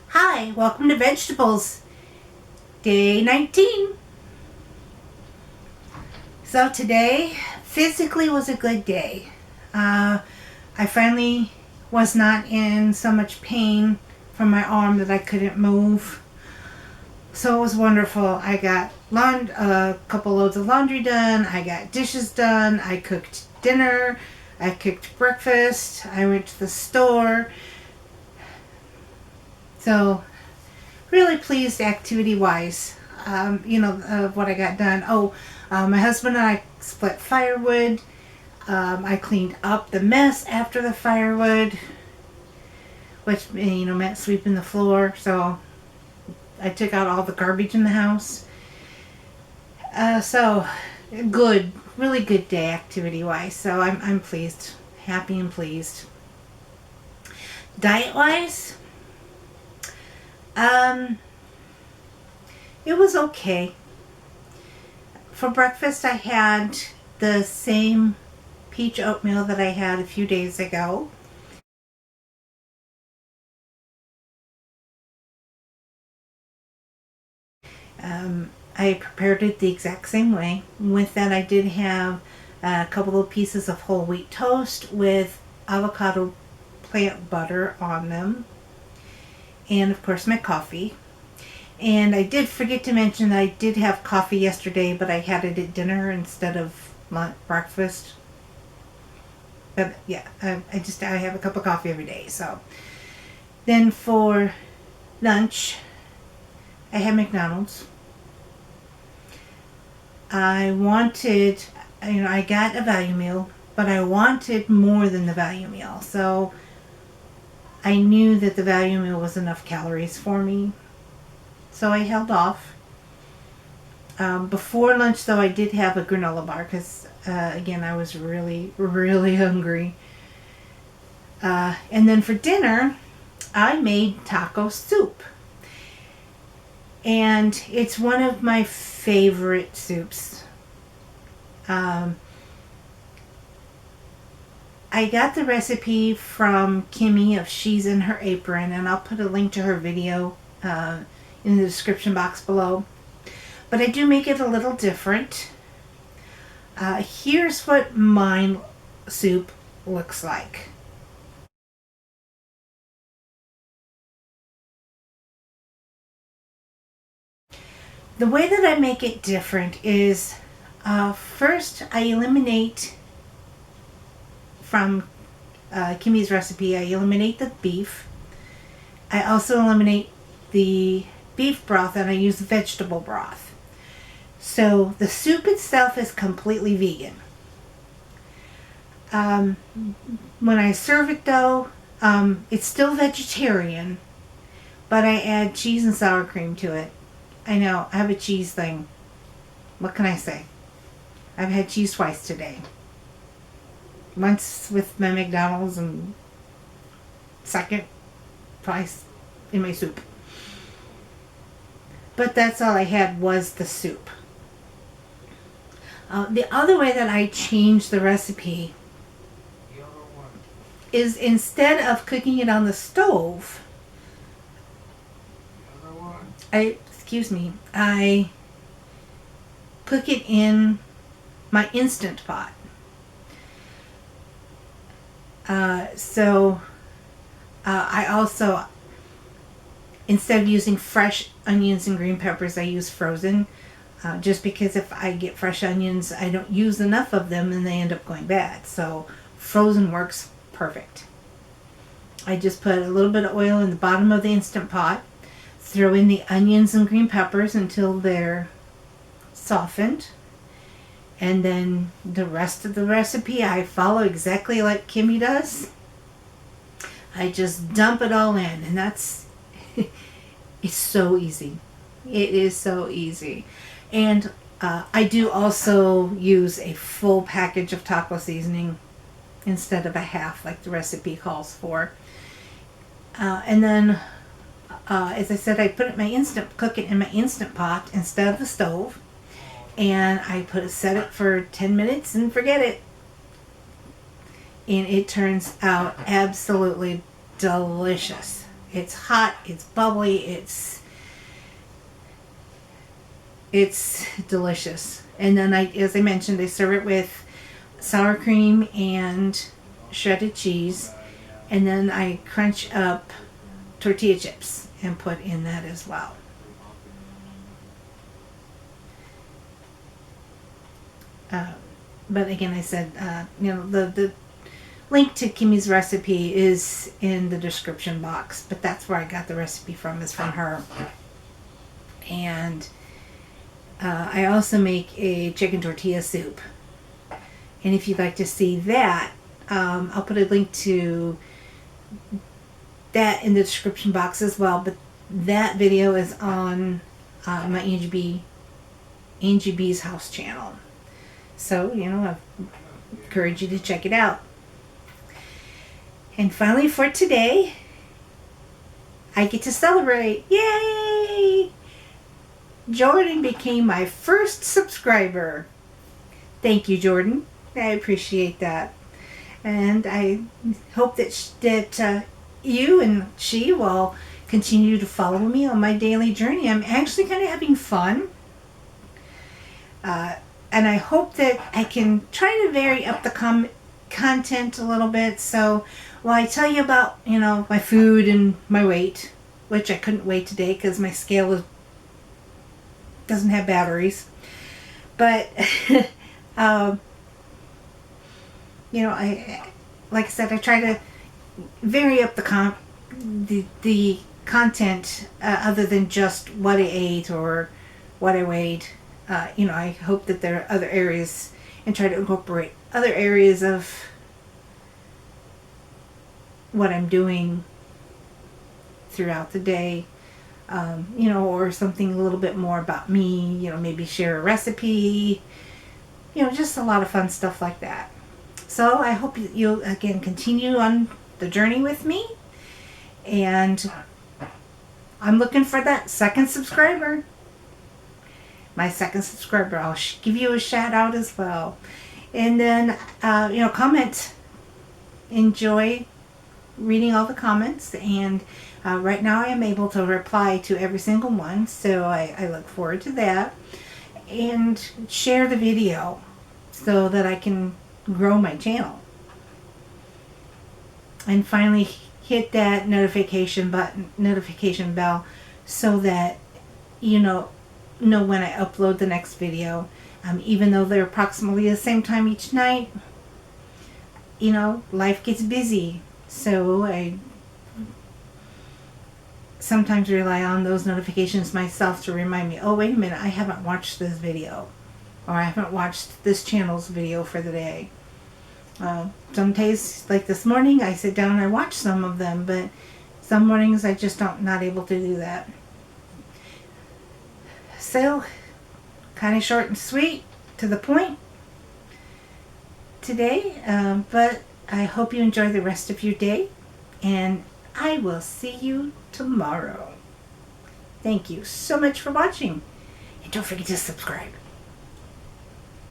Hi, welcome to Vegetables, day 19. So today physically was a good day. I finally was not in so much pain from my arm that I couldn't move. So it was wonderful. I got a couple loads of laundry done. I got dishes done. I cooked dinner. I cooked breakfast. I went to the store. So really pleased activity wise, of what I got done. My husband and I split firewood. I cleaned up the mess after the firewood, which meant sweeping the floor. So I took out all the garbage in the house. So good, really good day activity wise. So I'm pleased, happy and pleased. Diet wise, it was okay. For breakfast, I had the same peach oatmeal that I had a few days ago. I prepared it the exact same way. With that, I did have a couple of pieces of whole wheat toast with avocado plant butter on them. And of course, my coffee. And I did forget to mention that I did have coffee yesterday, but I had it at dinner instead of breakfast. But yeah, I have a cup of coffee every day. So then for lunch, I had McDonald's. I got a value meal, but I wanted more than the value meal. So I knew that the value meal was enough calories for me. So I held off. Before lunch, though, I did have a granola bar because, again, I was really, really hungry. And then for dinner, I made taco soup. And it's one of my favorite soups. I got the recipe from Kimmy of She's in Her Apron, and I'll put a link to her video in the description box below. But I do make it a little different. Here's what my soup looks like. The way that I make it different is first I eliminate from Kimmy's recipe, I eliminate the beef. I also eliminate the beef broth and I use vegetable broth. So the soup itself is completely vegan. When I serve it though, it's still vegetarian, but I add cheese and sour cream to it. I know, I have a cheese thing. What can I say? I've had cheese twice today. Once with my McDonald's and second twice in my soup. But that's all I had was the soup. The other way that I changed the recipe is instead of cooking it on the stove, I cook it in my Instant Pot. I also, instead of using fresh onions and green peppers, I use frozen. Just because if I get fresh onions, I don't use enough of them and they end up going bad. So frozen works perfect. I just put a little bit of oil in the bottom of the Instant Pot, throw in the onions and green peppers until they're softened, and then the rest of the recipe I follow exactly like Kimmy does. I just dump it all in, and that's it's so easy. It is so easy. And I do also use a full package of taco seasoning instead of a half like the recipe calls for. And then as I said, I cook it in my Instant Pot instead of the stove, and I set it for 10 minutes and forget it. And it turns out absolutely delicious. It's hot, it's bubbly, it's delicious. And then as I mentioned, I serve it with sour cream and shredded cheese, and then I crunch up tortilla chips and put in that as well. But again, I said, the link to Kimmy's recipe is in the description box, but that's where I got the recipe from, is from her. And I also make a chicken tortilla soup. And if you'd like to see that, I'll put a link to that in the description box as well. But that video is on my Angie B's House channel. So, I encourage you to check it out. And finally, for today, I get to celebrate. Yay! Jordan became my first subscriber. Thank you, Jordan. I appreciate that. And I hope that you and she will continue to follow me on my daily journey. I'm actually kind of having fun. And I hope that I can try to vary up the content a little bit. So while I tell you about, my food and my weight, which I couldn't weigh today because my scale doesn't have batteries. But, I like I said, I try to vary up the content other than just what I ate or what I weighed. I hope that there are other areas, and try to incorporate other areas of what I'm doing throughout the day, or something a little bit more about me, maybe share a recipe, just a lot of fun stuff like that. So I hope you'll, again, continue on the journey with me, and I'm looking for that second subscriber. My second subscriber. I'll give you a shout out as well. And then, comment. Enjoy reading all the comments. And right now I am able to reply to every single one. So I look forward to that. And share the video so that I can grow my channel. And finally, hit that notification bell, so that know when I upload the next video. Even though they're approximately the same time each night, life gets busy. So I sometimes rely on those notifications myself to remind me, oh, wait a minute, I haven't watched this video, or I haven't watched this channel's video for the day. Some days, like this morning, I sit down and I watch some of them, but some mornings I just not able to do that. So, kind of short and sweet, to the point today, but I hope you enjoy the rest of your day, and I will see you tomorrow. Thank you so much for watching, and don't forget to subscribe.